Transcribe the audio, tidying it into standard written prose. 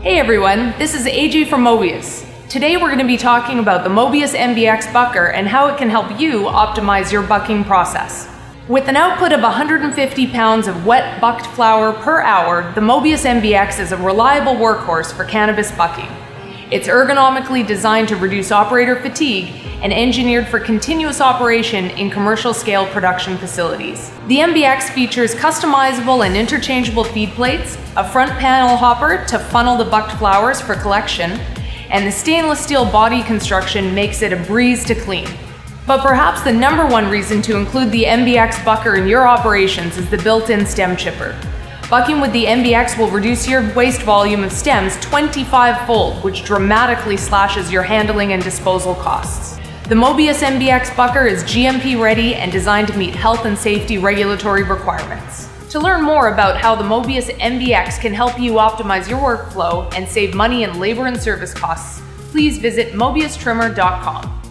Hey everyone, this is AJ from Mobius. Today we're going to be talking about the Mobius MBX bucker and how it can help you optimize your bucking process. With an output of 150 pounds of wet bucked flower per hour, the Mobius MBX is a reliable workhorse for cannabis bucking. It's ergonomically designed to reduce operator fatigue and engineered for continuous operation in commercial scale production facilities. The MBX features customizable and interchangeable feed plates, a front panel hopper to funnel the bucked flowers for collection, and the stainless steel body construction makes it a breeze to clean. But perhaps the number one reason to include the MBX bucker in your operations is the built-in stem chipper. Bucking with the MBX will reduce your waste volume of stems 25-fold, which dramatically slashes your handling and disposal costs. The Mobius MBX bucker is GMP ready and designed to meet health and safety regulatory requirements. To learn more about how the Mobius MBX can help you optimize your workflow and save money in labor and service costs, please visit mobiustrimmer.com.